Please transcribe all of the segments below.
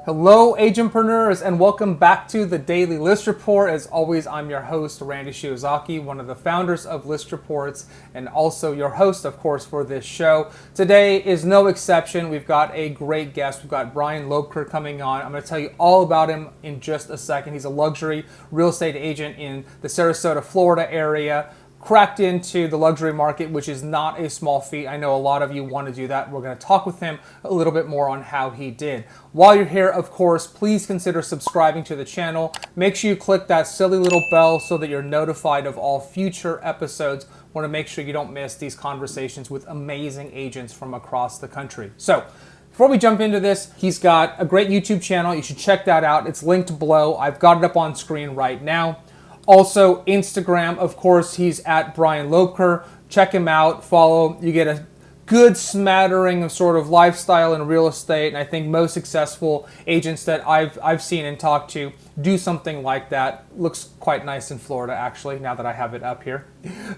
Hello, agentpreneurs, and welcome back to the Daily List Report. As always, I'm your host, Randy Shiozaki, one of the founders of ListReports, and also your host, of course, for this show. Today is no exception. We've got a great guest. We've got Brian Loebker coming on. I'm going to tell you all about him in just a second. He's a luxury real estate agent in the Sarasota, Florida area. Cracked into the luxury market, which is not a small feat. I know a lot of you want to do that. We're going to talk with him a little bit more on how he did. While you're here, of course, please consider subscribing to the channel. Make sure you click that silly little bell so that you're notified of all future episodes. Want to make sure you don't miss these conversations with amazing agents from across the country. So, before we jump into this, he's got a great YouTube channel. You should check that out. It's linked below. I've got it up on screen right now. Also, Instagram, of course, he's at Brian Loebker. Check him out, follow. You get a good smattering of sort of lifestyle and real estate. And I think most successful agents that I've seen and talked to do something like that. Looks quite nice in Florida, actually, now that I have it up here.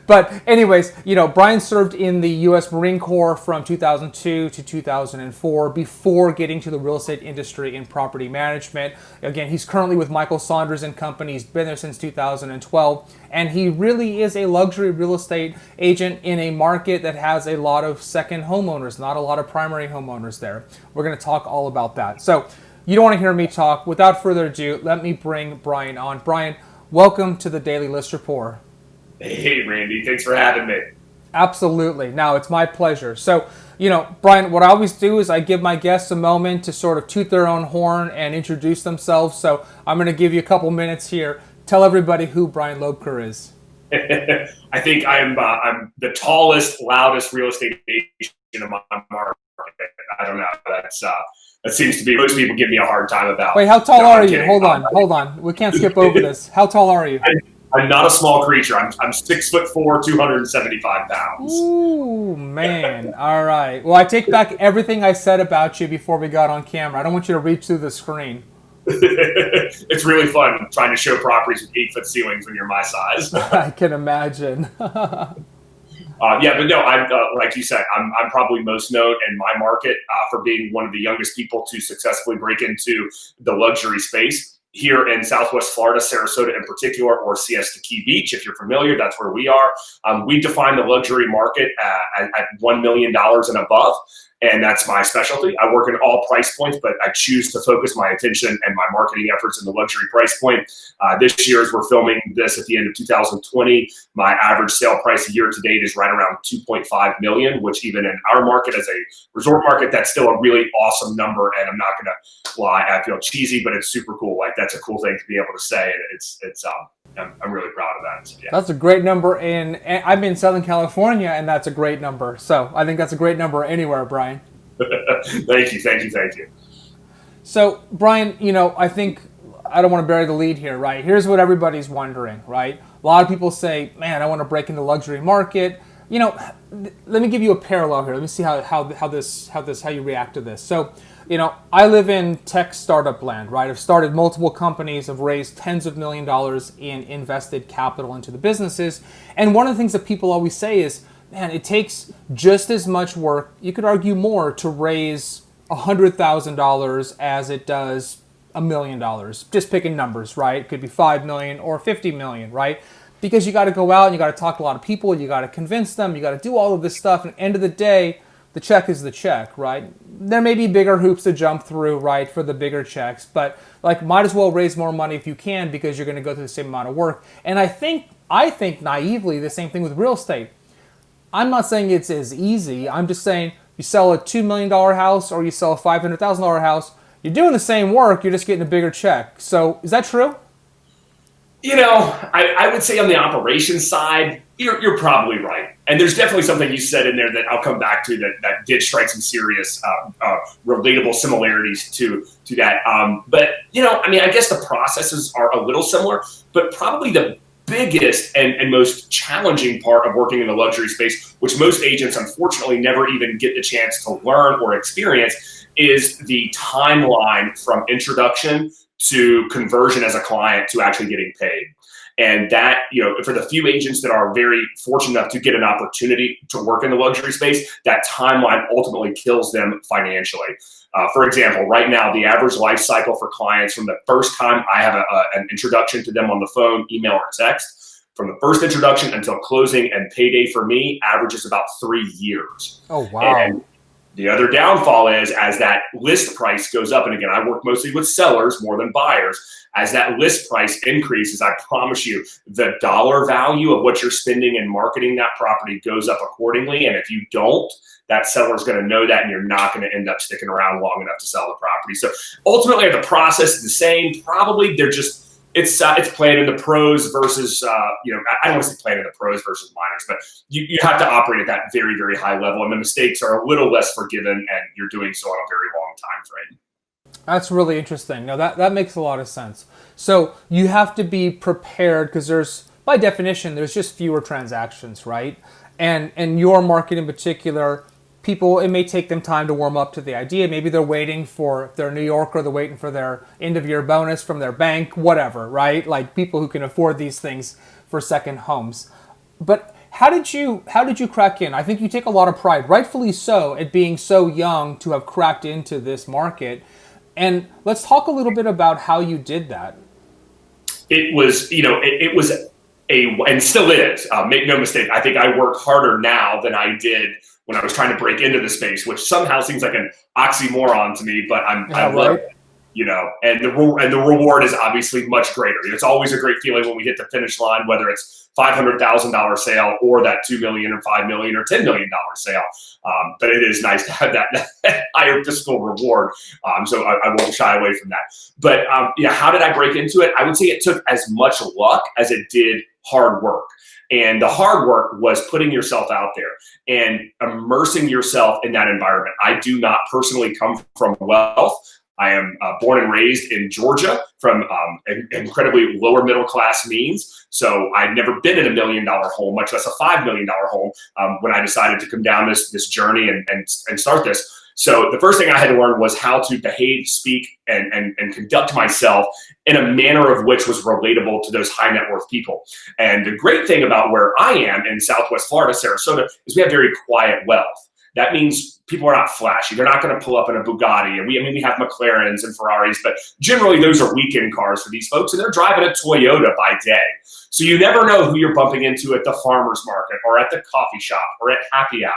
But anyways, Brian served in the U.S. Marine Corps from 2002 to 2004 before getting to the real estate industry in property management. Again, he's currently with Michael Saunders and Company. He's been there since 2012. And he really is a luxury real estate agent in a market that has a lot of second homeowners, not a lot of primary homeowners there. We're going to talk all about that. So you don't want to hear me talk. Without further ado, let me bring Brian on. Brian, welcome to the Daily List Report. Hey, Randy. Thanks for having me. Absolutely. Now, it's my pleasure. So, Brian, what I always do is I give my guests a moment to sort of toot their own horn and introduce themselves. So I'm going to give you a couple minutes here. Tell everybody who Brian Loebker is. I think I'm the tallest, loudest real estate agent in my market. I don't know. That seems to be most people give me a hard time about. Wait, how tall are you? Hold on. We can't skip over this. How tall are you? I'm not a small creature. I'm 6'4", 275 pounds. Ooh, man. All right. Well, I take back everything I said about you before we got on camera. I don't want you to reach through the screen. It's really fun trying to show properties with 8-foot ceilings when you're my size. I can imagine. But no, I'm like you said, I'm probably most known in my market for being one of the youngest people to successfully break into the luxury space here in Southwest Florida, Sarasota in particular, or Siesta Key Beach. If you're familiar, that's where we are. We define the luxury market at $1 million and above. And that's my specialty. I work in all price points, but I choose to focus my attention and my marketing efforts in the luxury price point. This year, as we're filming this at the end of 2020, my average sale price year to date is right around $2.5 million, which even in our market as a resort market, that's still a really awesome number. And I'm not going to lie, I feel cheesy, but it's super cool. Like, that's a cool thing to be able to say. And I'm really proud of that. So, yeah. That's a great number. I'm in Southern California, and that's a great number. So I think that's a great number anywhere, Brian. Thank you. So, Brian, I think I don't want to bury the lead here, right? Here's what everybody's wondering, right? A lot of people say, man, I want to break into the luxury market. Let me give you a parallel here. Let me see how you react to this. So, I live in tech startup land, right? I've started multiple companies, I've raised tens of millions of dollars in invested capital into the businesses. And one of the things that people always say is, man, it takes just as much work, you could argue more, to raise $100,000 as it does $1 million. Just picking numbers, right? It could be 5 million or 50 million, right? Because you got to go out and you got to talk to a lot of people, you got to convince them, you got to do all of this stuff. And at the end of the day, the check is the check, right? There may be bigger hoops to jump through, right, for the bigger checks, but might as well raise more money if you can, because you're going to go through the same amount of work. And I think naively the same thing with real estate. I'm not saying it's as easy. I'm just saying you sell a $2 million house or you sell a $500,000 house, you're doing the same work, you're just getting a bigger check. So is that true? I would say on the operations side, you're probably right. And there's definitely something you said in there that I'll come back to that did strike some serious relatable similarities to that. But I guess the processes are a little similar, but probably the biggest and most challenging part of working in the luxury space, which most agents unfortunately never even get the chance to learn or experience, is the timeline from introduction to conversion as a client to actually getting paid. And that, for the few agents that are very fortunate enough to get an opportunity to work in the luxury space, that timeline ultimately kills them financially. For example, right now, the average life cycle for clients from the first time I have an introduction to them on the phone, email, or text, from the first introduction until closing and payday for me averages about 3 years. Oh, wow. And the other downfall is, as that list price goes up, and again, I work mostly with sellers more than buyers, as that list price increases, I promise you, the dollar value of what you're spending in marketing that property goes up accordingly. And if you don't, that seller's going to know that, and you're not going to end up sticking around long enough to sell the property. So ultimately, the process is the same. Probably they're just, it's playing in the pros versus, I don't want to say playing in the pros versus minors, but you have to operate at that very, very high level, and the mistakes are a little less forgiven, and you're doing so on a very long time frame. That's really interesting. Now that makes a lot of sense. So you have to be prepared, because by definition, there's just fewer transactions, right? And your market in particular, people, it may take them time to warm up to the idea. Maybe they're waiting for, if they're New Yorker, they're waiting for their end of year bonus from their bank, whatever, right? Like people who can afford these things for second homes. But how did you crack in? I think you take a lot of pride, rightfully so, at being so young to have cracked into this market. And let's talk a little bit about how you did that. It was, and still is, make no mistake, I think I work harder now than I did when I was trying to break into the space, which somehow seems like an oxymoron to me, but I love it, and the reward is obviously much greater. It's always a great feeling when we hit the finish line, whether it's $500,000 sale or that $2 million or $5 million or $10 million sale. But it is nice to have that higher fiscal reward. So I won't shy away from that. But how did I break into it? I would say it took as much luck as it did hard work. And the hard work was putting yourself out there and immersing yourself in that environment. I do not personally come from wealth. I am born and raised in Georgia from incredibly lower middle class means. So I'd never been in $1 million home, much less a $5 million home, when I decided to come down this journey and start this. So the first thing I had to learn was how to behave, speak, and conduct myself in a manner of which was relatable to those high net worth people. And the great thing about where I am in Southwest Florida, Sarasota, is we have very quiet wealth. That means people are not flashy. They're not going to pull up in a Bugatti. And we have McLarens and Ferraris, but generally those are weekend cars for these folks, and they're driving a Toyota by day. So you never know who you're bumping into at the farmer's market or at the coffee shop or at happy hour.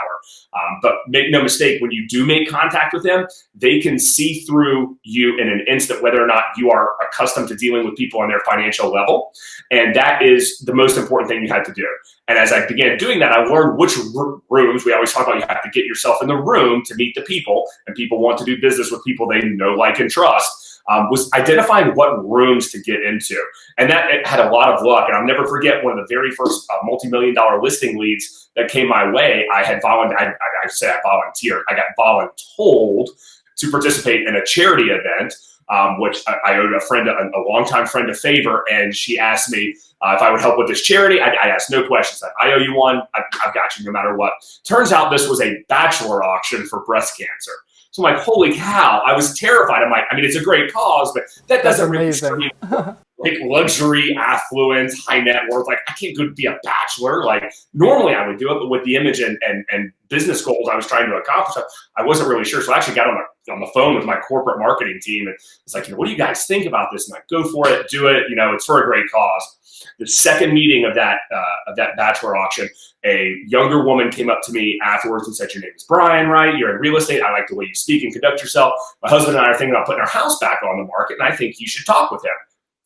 But make no mistake, when you do make contact with them, they can see through you in an instant, whether or not you are accustomed to dealing with people on their financial level. And that is the most important thing you had to do. And as I began doing that, I learned which rooms. We always talk about you have to get yourself in the room to meet the people, and people want to do business with people they know, like, and trust. Was identifying what rooms to get into. And that it had a lot of luck. And I'll never forget one of the very first multi-million-dollar listing leads that came my way. I had volunteered. I got voluntold to participate in a charity event, which I owed a longtime friend a favor. And she asked me if I would help with this charity. I asked no questions. I owe you one. I've got you no matter what. Turns out this was a bachelor auction for breast cancer. So I'm like, holy cow, I was terrified. I'm like, it's a great cause, but that doesn't really scream like luxury, affluence, high net worth. Like, I can't go be a bachelor. Like, normally I would do it, but with the image and business goals I was trying to accomplish, I wasn't really sure. So I actually got on the phone with my corporate marketing team, and it's like, what do you guys think about this? And like, go for it, do it. It's for a great cause. The second meeting of that bachelor auction, a younger woman came up to me afterwards and said, "Your name is Brian, right? You're in real estate. I like the way you speak and conduct yourself. My husband and I are thinking about putting our house back on the market, and I think you should talk with him."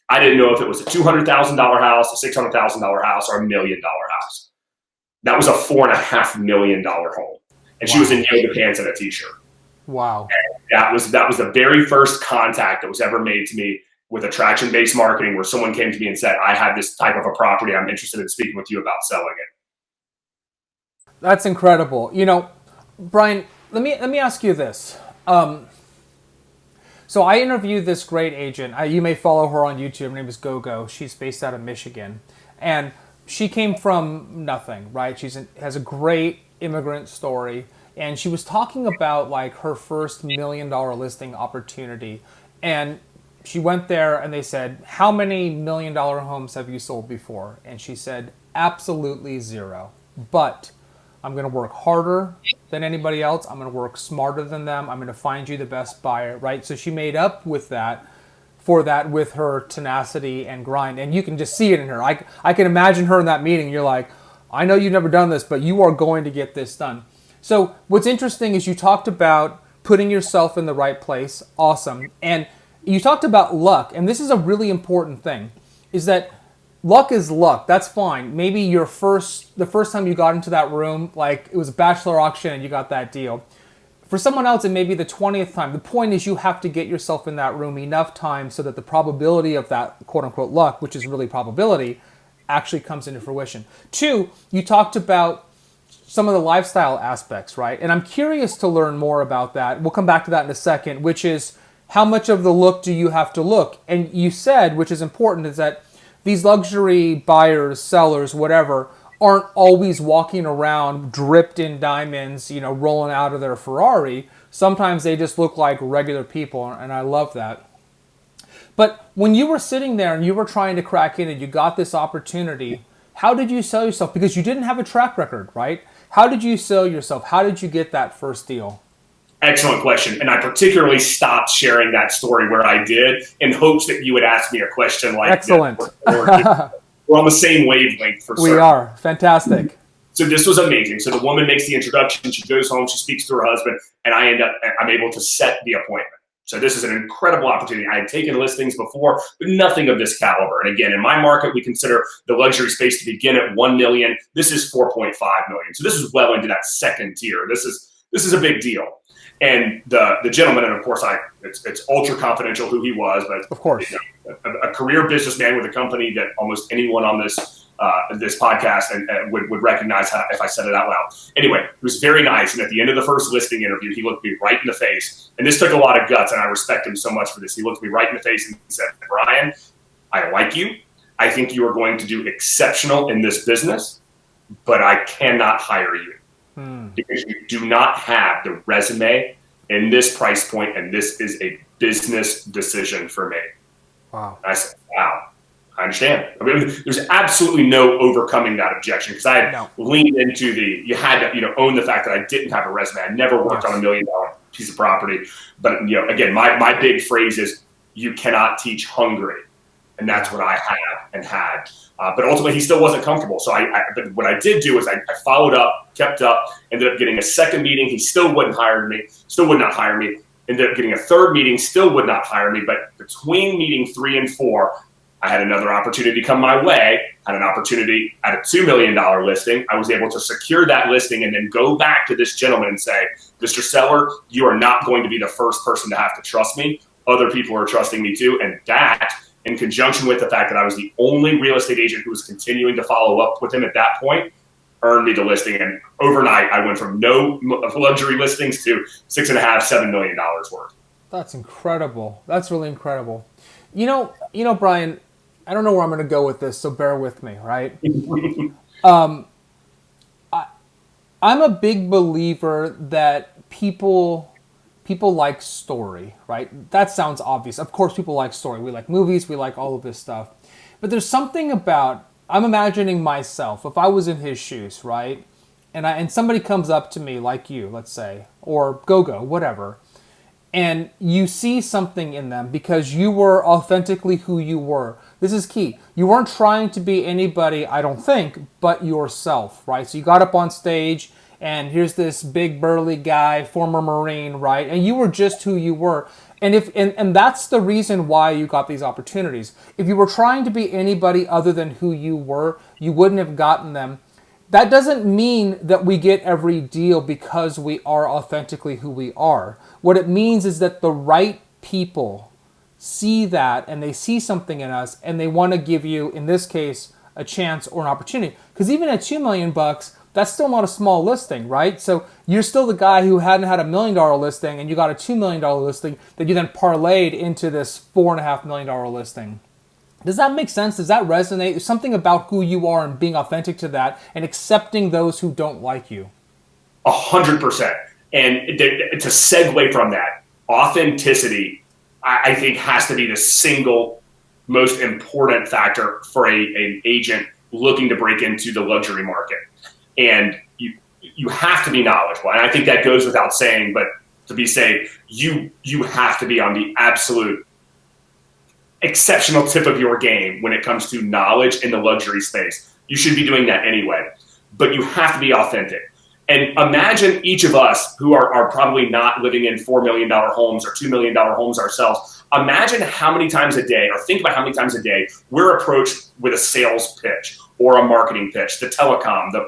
I didn't know if it was a $200,000 house, a $600,000 house, or $1 million house. That was a $4.5 million home, and she was in yoga pants and a t-shirt. Wow! And that was the very first contact that was ever made to me with attraction-based marketing, where someone came to me and said, "I have this type of a property. I'm interested in speaking with you about selling it." That's incredible. Brian, let me ask you this. So I interviewed this great agent. You may follow her on YouTube. Her name is Gogo. She's based out of Michigan. And she came from nothing, right? Has a great immigrant story. And she was talking about like her first $1 million listing opportunity. And she went there and they said, how many $1 million homes have you sold before? And she said, absolutely zero. But I'm going to work harder than anybody else. I'm going to work smarter than them. I'm going to find you the best buyer, right? So she made up with that, with her tenacity and grind. And you can just see it in her. I can imagine her in that meeting. You're like, I know you've never done this, but you are going to get this done. So what's interesting is you talked about putting yourself in the right place. Awesome. And you talked about luck. And this is a really important thing, is that luck is luck. That's fine. Maybe the first time you got into that room, like it was a bachelor auction and you got that deal. For someone else, it may be the 20th time. The point is you have to get yourself in that room enough times so that the probability of that quote unquote luck, which is really probability, actually comes into fruition. 2, you talked about some of the lifestyle aspects, right? And I'm curious to learn more about that. We'll come back to that in a second, which is how much of the look do you have to look? And you said, which is important, is that these luxury buyers, sellers, whatever, aren't always walking around dripped in diamonds, rolling out of their Ferrari. Sometimes they just look like regular people, and I love that. But when you were sitting there and you were trying to crack in and you got this opportunity, how did you sell yourself? Because you didn't have a track record, right? How did you sell yourself? How did you get that first deal? Excellent question. And I particularly stopped sharing that story where I did in hopes that you would ask me a question like excellent. We're on the same wavelength for certain. We are. Fantastic. So this was amazing. So the woman makes the introduction. She goes home. She speaks to her husband. And I'm able to set the appointment. So this is an incredible opportunity. I had taken listings before, but nothing of this caliber. And again, in my market, we consider the luxury space to begin at 1 million. This is 4.5 million. So this is well into that second tier. This is a big deal. And the gentleman, and of course, it's ultra confidential who he was, but of course, a career businessman with a company that almost anyone on this podcast and would recognize if I said it out loud. Anyway, it was very nice. And at the end of the first listing interview, he looked me right in the face. And this took a lot of guts, and I respect him so much for this. He looked me right in the face and said, Brian, I like you. I think you are going to do exceptional in this business, but I cannot hire you. Because you do not have the resume in this price point, and this is a business decision for me. Wow. And I said, wow, I understand. I mean, there's absolutely no overcoming that objection because I had leaned into you had to, own the fact that I didn't have a resume. I never worked on $1 million piece of property. But, again, my big phrase is you cannot teach hungry. And that's what I have and had. But ultimately, he still wasn't comfortable. So but what I did do is I followed up, kept up, ended up getting a second meeting. He still would not hire me. Ended up getting a third meeting, still would not hire me. But between meeting 3 and 4, I had another opportunity come my way, had an opportunity at a $2 million listing. I was able to secure that listing and then go back to this gentleman and say, Mr. Seller, you are not going to be the first person to have to trust me. Other people are trusting me too. And that, in conjunction with the fact that I was the only real estate agent who was continuing to follow up with him at that point, earned me the listing. And overnight, I went from no luxury listings to $6.5–7 million worth. That's incredible. That's really incredible. Brian, I don't know where I'm going to go with this, so bear with me, right? I'm a big believer that people like story, right? That sounds obvious. Of course, people like story. We like movies. We like all of this stuff. But there's something about, I'm imagining myself, if I was in his shoes, right? And somebody comes up to me like you, let's say, or Gogo, whatever, and you see something in them because you were authentically who you were. This is key. You weren't trying to be anybody, I don't think, but yourself, right? So you got up on stage, and here's this big burly guy, former Marine, right? And you were just who you were. And that's the reason why you got these opportunities. If you were trying to be anybody other than who you were, you wouldn't have gotten them. That doesn't mean that we get every deal because we are authentically who we are. What it means is that the right people see that and they see something in us and they want to give you, in this case, a chance or an opportunity. Because even at $2 million, that's still not a small listing, right? So you're still the guy who hadn't had $1 million listing and you got a $2 million listing that you then parlayed into this $4.5 million listing. Does that make sense? Does that resonate? There's something about who you are and being authentic to that and accepting those who don't like you. 100%. And to segue from that, authenticity, I think has to be the single most important factor for an agent looking to break into the luxury market. And you have to be knowledgeable. And I think that goes without saying, but to be safe, you have to be on the absolute exceptional tip of your game when it comes to knowledge in the luxury space. You should be doing that anyway, but you have to be authentic. And imagine each of us who are probably not living in $4 million homes or $2 million homes ourselves. Imagine how many times a day, or think about how many times a day we're approached with a sales pitch or a marketing pitch, the telecom, the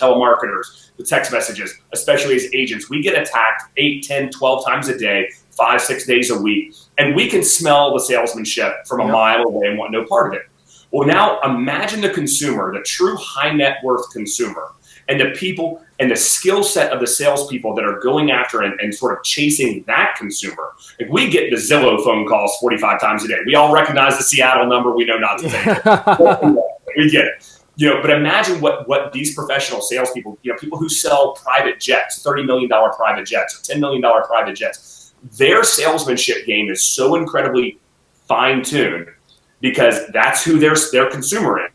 telemarketers, the text messages, especially as agents. We get attacked 8, 10, 12 times a day, 5, 6 days a week, and we can smell the salesmanship from a mile away and want no part of it. Well, now imagine the consumer, the true high net worth consumer, and the people and the skill set of the salespeople that are going after and sort of chasing that consumer. Like, we get the Zillow phone calls 45 times a day. We all recognize the Seattle number. We know not to take it. We get it. But imagine what these professional salespeople, people who sell private jets, $30 million private jets, or $10 million private jets, their salesmanship game is so incredibly fine-tuned because that's who their consumer is.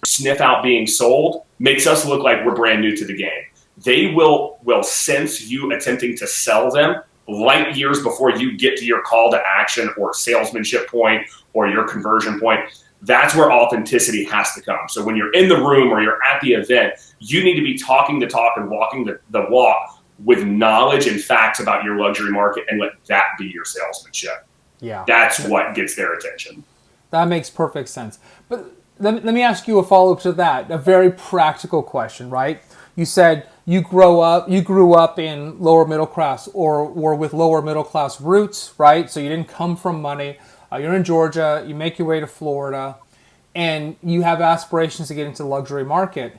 Sniff out being sold makes us look like we're brand new to the game. They will sense you attempting to sell them light years before you get to your call to action or salesmanship point or your conversion point. That's where authenticity has to come. So when you're in the room or you're at the event, you need to be talking the talk and walking the walk with knowledge and facts about your luxury market, and let that be your salesmanship. Yeah, that's what gets their attention. That makes perfect sense. But let me ask you a follow-up to that, a very practical question, right? You said you grew up in lower middle class or were with lower middle class roots, right? So you didn't come from money. You're in Georgia, you make your way to Florida, and you have aspirations to get into the luxury market.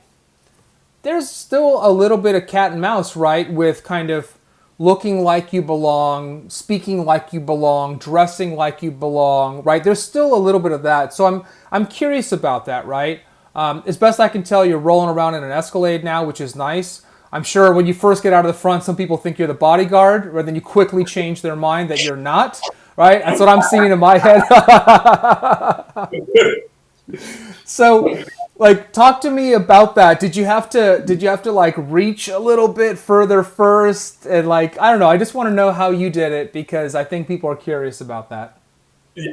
There's still a little bit of cat and mouse, right, with kind of looking like you belong, speaking like you belong, dressing like you belong, right? There's still a little bit of that. So I'm curious about that, right? As best I can tell, you're rolling around in an Escalade now, which is nice. I'm sure when you first get out of the front, some people think you're the bodyguard, but then you quickly change their mind that you're not, right? That's what I'm seeing in my head. So, like, talk to me about that. Did you have to like reach a little bit further first? And like, I don't know, I just want to know how you did it because I think people are curious about that.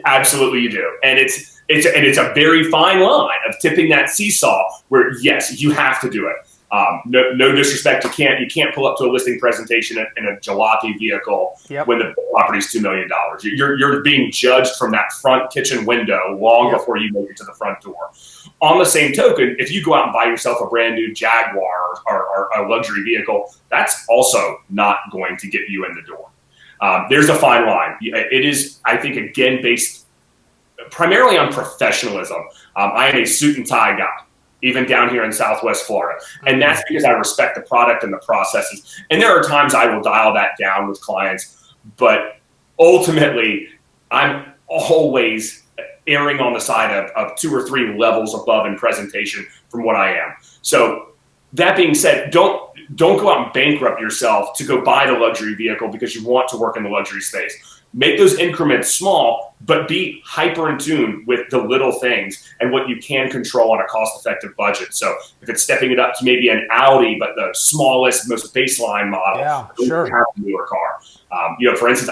Absolutely you do. And it's a very fine line of tipping that seesaw where, yes, you have to do it. No disrespect, you can't pull up to a listing presentation in a jalopy vehicle when the property's $2 million. You're being judged from that front kitchen window long before you make it to the front door. On the same token, if you go out and buy yourself a brand new Jaguar or a luxury vehicle, that's also not going to get you in the door. There's a fine line. It is, I think, again, based primarily on professionalism. I am a suit and tie guy, even down here in Southwest Florida. And that's because I respect the product and the processes. And there are times I will dial that down with clients, but ultimately I'm always erring on the side of 2 or 3 levels above in presentation from what I am. So that being said, don't go out and bankrupt yourself to go buy the luxury vehicle because you want to work in the luxury space. Make those increments small, but be hyper in tune with the little things and what you can control on a cost-effective budget. So if it's stepping it up to maybe an Audi, but the smallest, most baseline model, have a newer car. For instance,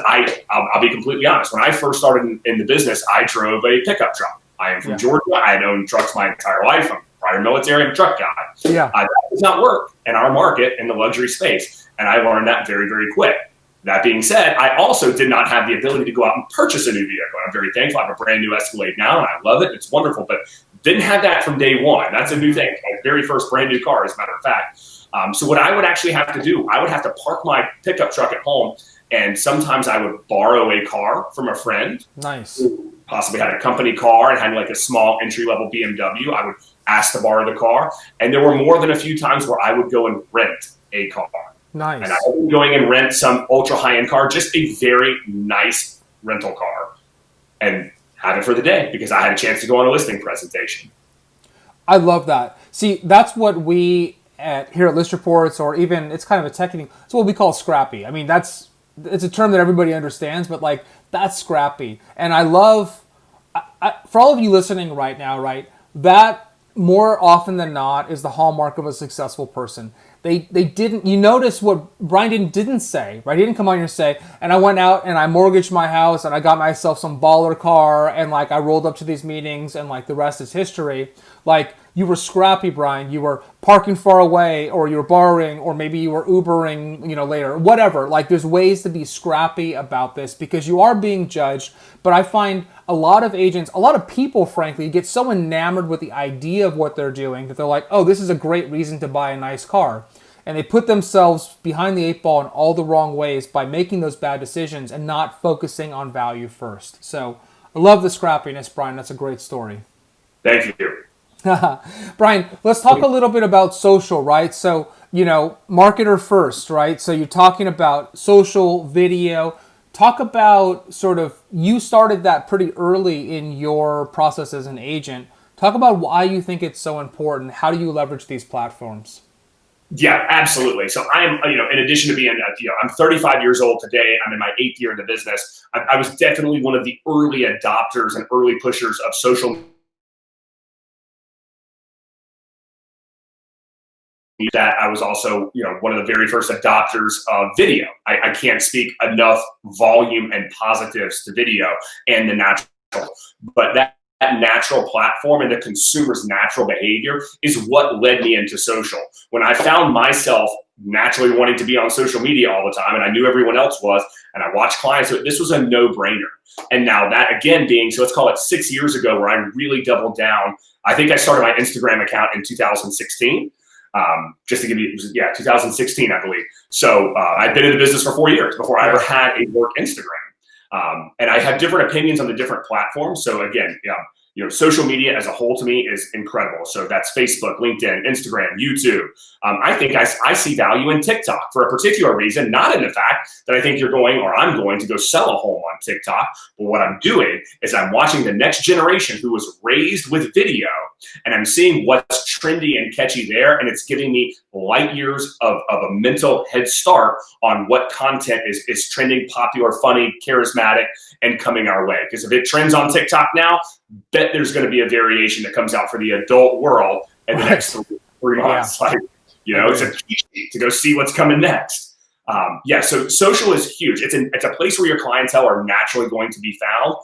I'll be completely honest. When I first started in the business, I drove a pickup truck. I am from Georgia. I had owned trucks my entire life. I'm prior military. I'm a truck guy. That does not work in our market in the luxury space, and I learned that very, very quick. That being said, I also did not have the ability to go out and purchase a new vehicle. I'm very thankful. I have a brand new Escalade now, and I love it. It's wonderful, but didn't have that from day one. That's a new thing. My very first brand new car, as a matter of fact. So what I would actually have to do, I would have to park my pickup truck at home, and sometimes I would borrow a car from a friend. Nice. Who possibly had a company car and had like a small entry-level BMW. I would ask to borrow the car. And there were more than a few times where I would go and rent a car. Nice. And I would be going and rent some ultra high-end car, just a very nice rental car, and have it for the day because I had a chance to go on a listing presentation. I love that. See, that's what we here at ListReports, or even it's kind of a technique. It's what we call scrappy. I mean, that's it's a term that everybody understands, but like that's scrappy. And I love, for all of you listening right now, right, that more often than not is the hallmark of a successful person. They didn't, you notice what Brian didn't say, right? He didn't come on here and say, and I went out and I mortgaged my house and I got myself some baller car and like I rolled up to these meetings and like the rest is history. Like you were scrappy, Brian. You were parking far away, or you were borrowing, or maybe you were Ubering, later, whatever. Like there's ways to be scrappy about this because you are being judged. But I find a lot of agents, a lot of people, frankly, get so enamored with the idea of what they're doing that they're like, oh, this is a great reason to buy a nice car. And they put themselves behind the eight ball in all the wrong ways by making those bad decisions and not focusing on value first. So I love the scrappiness, Brian. That's a great story. Thank you. Brian, let's talk a little bit about social, right? So, marketer first, right? So you're talking about social video. Talk about sort of, you started that pretty early in your process as an agent. Talk about why you think it's so important. How do you leverage these platforms? Yeah, absolutely. So I am, in addition to being, I'm 35 years old today. I'm in my 8th year in the business. I was definitely one of the early adopters and early pushers of social media. That I was also, one of the very first adopters of video. I can't speak enough volume and positives to video and the natural, but that natural platform and the consumer's natural behavior is what led me into social. When I found myself naturally wanting to be on social media all the time, and I knew everyone else was, and I watched clients, so this was a no-brainer. And now that again being, so let's call it 6 years ago, where I really doubled down. I think I started my Instagram account in 2016. Just to give you, 2016, I believe. So I'd been in the business for 4 years before I ever had a work Instagram. And I have different opinions on the different platforms. So again, social media as a whole to me is incredible. So that's Facebook, LinkedIn, Instagram, YouTube. I think I see value in TikTok for a particular reason, not in the fact that I think I'm going to go sell a home on TikTok. But what I'm doing is I'm watching the next generation who was raised with video, and I'm seeing what's trendy and catchy there. And it's giving me light years of a mental head start on what content is trending, popular, funny, charismatic, and coming our way. Because if it trends on TikTok now, bet there's going to be a variation that comes out for the adult world in the next 3 months. Yeah. It's a key to go see what's coming next. So social is huge. It's a place where your clientele are naturally going to be found.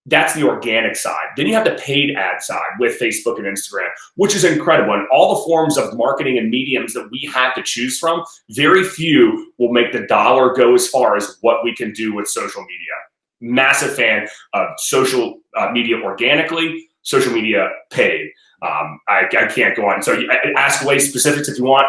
That's the organic side. Then you have the paid ad side with Facebook and Instagram, which is incredible. And all the forms of marketing and mediums that we have to choose from, very few will make the dollar go as far as what we can do with social media. Massive fan of social media organically, social media paid. I can't go on. So ask away specifics if you want.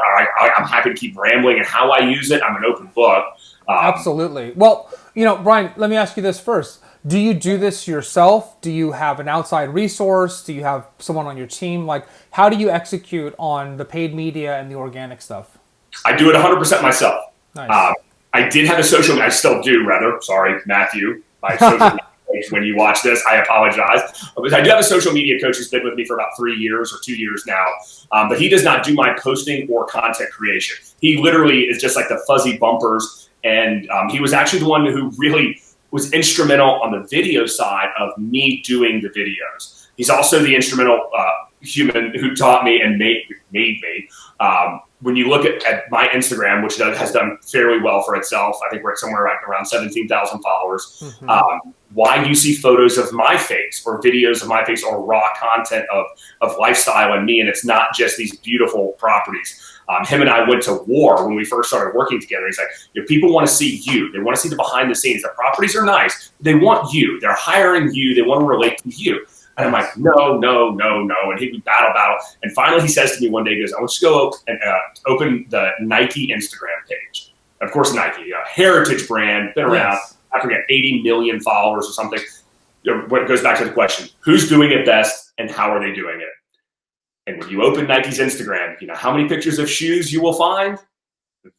I'm happy to keep rambling and how I use it. I'm an open book. Absolutely. Well, Brian, let me ask you this first. Do you do this yourself? Do you have an outside resource? Do you have someone on your team? Like, how do you execute on the paid media and the organic stuff? I do it 100% myself. Nice. I did have a social, I still do rather. Sorry, Matthew. My social media coach, when you watch this, I apologize. But I do have a social media coach who's been with me for about 3 years or 2 years now. But he does not do my posting or content creation. He literally is just like the fuzzy bumpers. And he was actually the one who really was instrumental on the video side of me doing the videos. He's also the instrumental human who taught me and made me. When you look at my Instagram, which has done fairly well for itself, I think we're at somewhere around 17,000 followers. Mm-hmm. Why you see photos of my face or videos of my face or raw content of lifestyle and me, and it's not just these beautiful properties. Him and I went to war when we first started working together. He's like, people want to see you. They want to see the behind the scenes. The properties are nice. They want you. They're hiring you. They want to relate to you. And I'm like, no. And he would battle. And finally he says to me one day, he goes, I want you to go and open the Nike Instagram page. Of course, Nike, a heritage brand, been around, I forget, 80 million followers or something. What goes back to the question, who's doing it best and how are they doing it? And when you open Nike's Instagram, how many pictures of shoes you will find?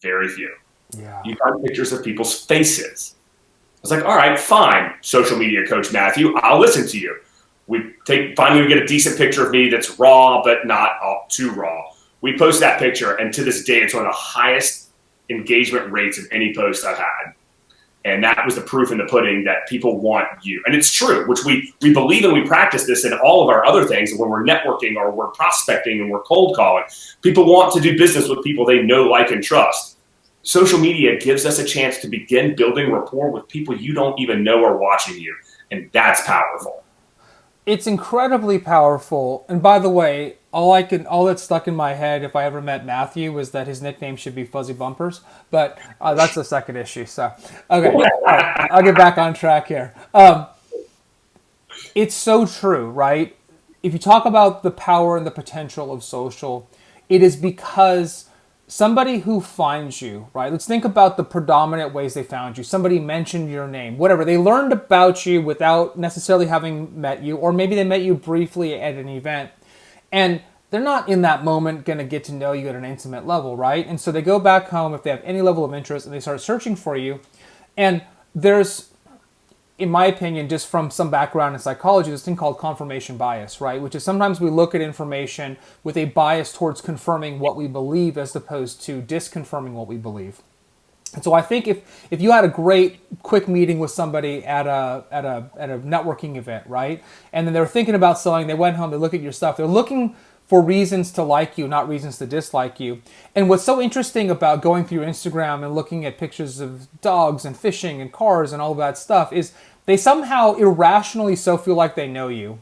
Very few. Yeah. You find pictures of people's faces. I was like, all right, fine, social media coach Matthew, I'll listen to you. Finally we get a decent picture of me that's raw, but not too raw. We post that picture, and to this day, it's one of the highest engagement rates of any post I've had. And that was the proof in the pudding that people want you. And it's true, which we believe and we practice this in all of our other things. When we're networking or we're prospecting and we're cold calling, people want to do business with people they know, like, and trust. Social media gives us a chance to begin building rapport with people you don't even know are watching you. And that's powerful. It's incredibly powerful. And by the way, all that's stuck in my head if I ever met Matthew was that his nickname should be Fuzzy Bumpers. But that's the second issue. So, okay, right, I'll get back on track here. It's so true, right? If you talk about the power and the potential of social, it is because somebody who finds you, right? Let's think about the predominant ways they found you. Somebody mentioned your name, whatever. They learned about you without necessarily having met you, or maybe they met you briefly at an event. And they're not in that moment going to get to know you at an intimate level, right? And so they go back home if they have any level of interest and they start searching for you. And there's, in my opinion, just from some background in psychology, this thing called confirmation bias, right? Which is sometimes we look at information with a bias towards confirming what we believe as opposed to disconfirming what we believe. And so I think if you had a great quick meeting with somebody at a networking event, right? And then they were thinking about selling, they went home, they look at your stuff, they're looking for reasons to like you, not reasons to dislike you. And what's so interesting about going through Instagram and looking at pictures of dogs and fishing and cars and all of that stuff is they somehow irrationally so feel like they know you.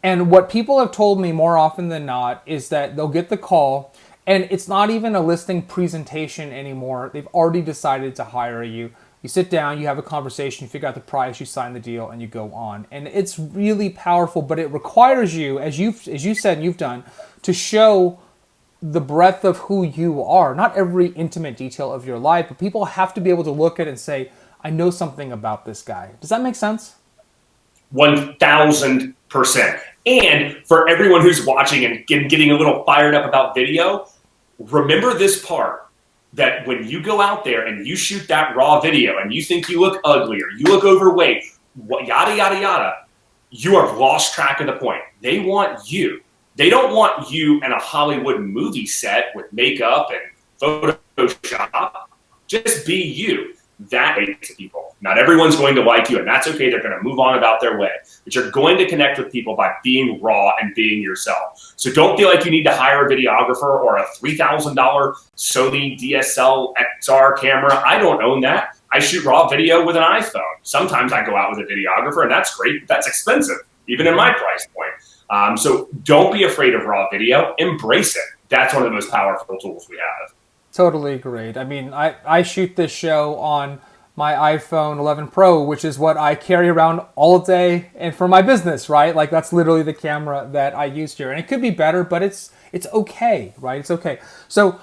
And what people have told me more often than not is that they'll get the call and it's not even a listing presentation anymore. They've already decided to hire you. You sit down, you have a conversation, you figure out the price, you sign the deal, and you go on. And it's really powerful, but it requires you, as you said and you've done, to show the breadth of who you are. Not every intimate detail of your life, but people have to be able to look at it and say, I know something about this guy. Does that make sense? 1,000%. And for everyone who's watching and getting a little fired up about video, remember this part, that when you go out there and you shoot that raw video and you think you look ugly or you look overweight, yada, yada, yada, you have lost track of the point. They want you. They don't want you in a Hollywood movie set with makeup and Photoshop. Just be you. That makes people. Not everyone's going to like you, and that's okay. They're going to move on about their way. But you're going to connect with people by being raw and being yourself. So don't feel like you need to hire a videographer or a $3,000 Sony DSL XR camera. I don't own that. I shoot raw video with an iPhone. Sometimes I go out with a videographer, and that's great. But that's expensive, even in my price point. So don't be afraid of raw video. Embrace it. That's one of the most powerful tools we have. Totally agreed. I mean, I shoot this show on my iPhone 11 Pro, which is what I carry around all day and for my business, right? Like that's literally the camera that I use here. And it could be better, but it's okay, right? It's okay. So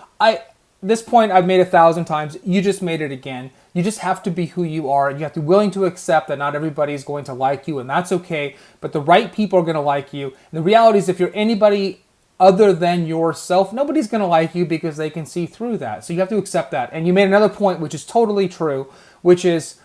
this point I've made 1,000 times. You just made it again. You just have to be who you are. You have to be willing to accept that not everybody is going to like you, and that's okay. But the right people are going to like you. And the reality is if you're anybody other than yourself, nobody's going to like you because they can see through that. So you have to accept that. And you made another point, which is totally true, which is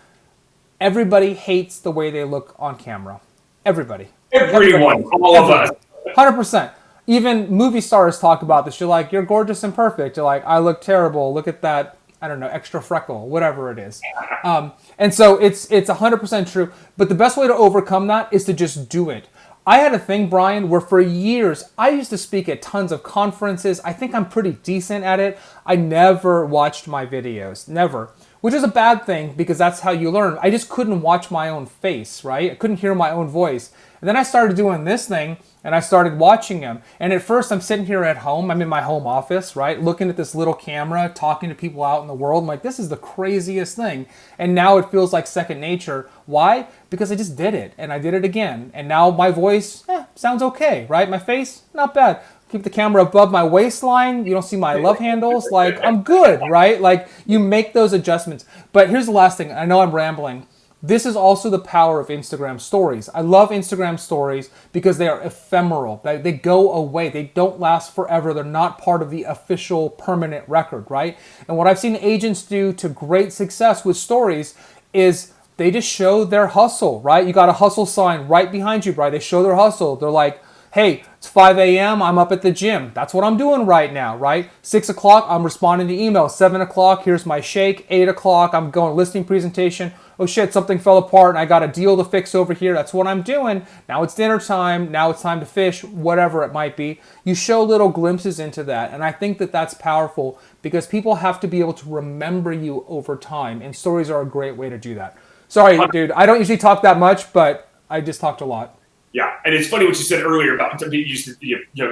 everybody hates the way they look on camera. Everybody. Everyone. All of us. 100%. Even movie stars talk about this. You're like, you're gorgeous and perfect. You're like, I look terrible. Look at that, I don't know, extra freckle, whatever it is. And so it's 100% true. But the best way to overcome that is to just do it. I had a thing, Brian, where for years, I used to speak at tons of conferences. I think I'm pretty decent at it. I never watched my videos, never, which is a bad thing because that's how you learn. I just couldn't watch my own face, right? I couldn't hear my own voice. And then I started doing this thing and I started watching them. And at first I'm sitting here at home, I'm in my home office, right? Looking at this little camera, talking to people out in the world. I'm like, this is the craziest thing. And now it feels like second nature. Why? Because I just did it and I did it again. And now my voice sounds okay, right? My face, not bad. Keep the camera above my waistline. You don't see my love handles. Like, I'm good, right? Like, you make those adjustments. But here's the last thing. I know I'm rambling. This is also the power of Instagram stories. I love Instagram stories because they are ephemeral. They go away. They don't last forever. They're not part of the official permanent record, right? And what I've seen agents do to great success with stories is they just show their hustle, right? You got a hustle sign right behind you, right? They show their hustle. They're like, Hey, it's 5 a.m. I'm up at the gym. That's what I'm doing right now, right? 6 o'clock, I'm responding to emails. 7 o'clock, here's my shake. 8 o'clock, I'm going listing presentation. Oh shit, something fell apart and I got a deal to fix over here. That's what I'm doing. Now it's dinner time. Now it's time to fish, whatever it might be. You show little glimpses into that. And I think that that's powerful because people have to be able to remember you over time. And stories are a great way to do that. Sorry, dude, I don't usually talk that much, but I just talked a lot. Yeah, and it's funny what you said earlier about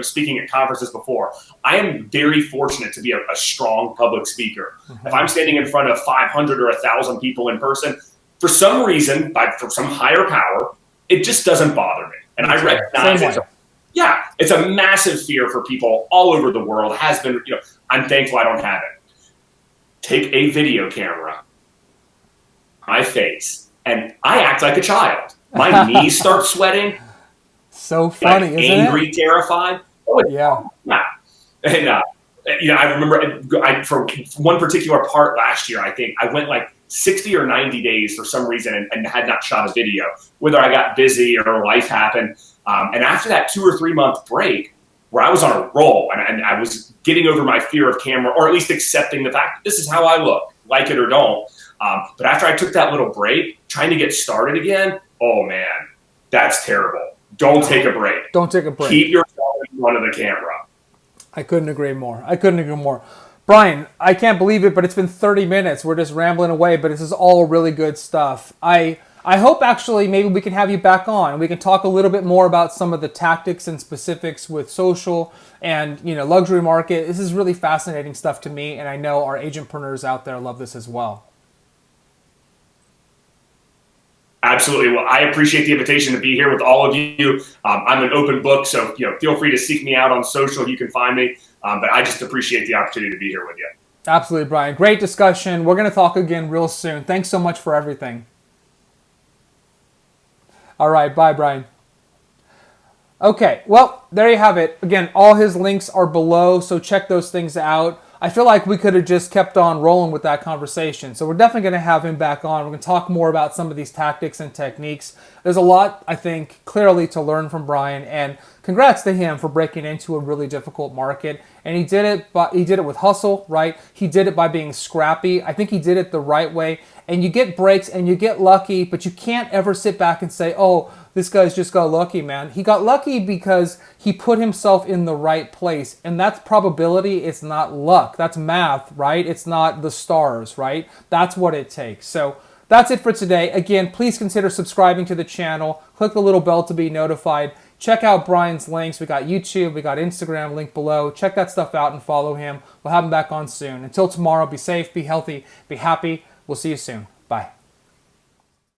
speaking at conferences before. I am very fortunate to be a strong public speaker. Mm-hmm. If I'm standing in front of 500 or 1,000 people in person, for some reason, for some higher power, it just doesn't bother me. And I recognize it's a massive fear for people all over the world. Has been, I'm thankful I don't have it. Take a video camera, my face, and I act like a child. My knees start sweating. So funny, isn't angry, it? Terrified. Oh, yeah. And I remember for one particular part last year, I think I went like 60 or 90 days for some reason and had not shot a video, whether I got busy or life happened. And after that 2 or 3 month break, where I was on a roll and I was getting over my fear of camera, or at least accepting the fact that this is how I look, like it or don't. But after I took that little break, trying to get started again, oh man, that's terrible. Don't take a break. Don't take a break. Keep yourself in front of the camera. I couldn't agree more. Brian, I can't believe it, but it's been 30 minutes. We're just rambling away, but this is all really good stuff. I hope actually maybe we can have you back on. We can talk a little bit more about some of the tactics and specifics with social and luxury market. This is really fascinating stuff to me, and I know our agentpreneurs out there love this as well. Absolutely. Well, I appreciate the invitation to be here with all of you. I'm an open book, so feel free to seek me out on social. You can find me, but I just appreciate the opportunity to be here with you. Absolutely, Brian. Great discussion. We're going to talk again real soon. Thanks so much for everything. All right. Bye, Brian. Okay. Well, there you have it. Again, all his links are below, so check those things out. I feel like we could have just kept on rolling with that conversation. So we're definitely going to have him back on. We're going to talk more about some of these tactics and techniques. There's a lot, I think, clearly to learn from Brian. And congrats to him for breaking into a really difficult market. And he did it, but he did it with hustle, right? He did it by being scrappy. I think he did it the right way. And you get breaks and you get lucky, but you can't ever sit back and say, oh, this guy's just got lucky, man. He got lucky because he put himself in the right place. And that's probability. It's not luck. That's math, right? It's not the stars, right? That's what it takes. So that's it for today. Again, please consider subscribing to the channel. Click the little bell to be notified. Check out Brian's links. We got YouTube, we got Instagram, link below. Check that stuff out and follow him. We'll have him back on soon. Until tomorrow, be safe, be healthy, be happy. We'll see you soon. Bye.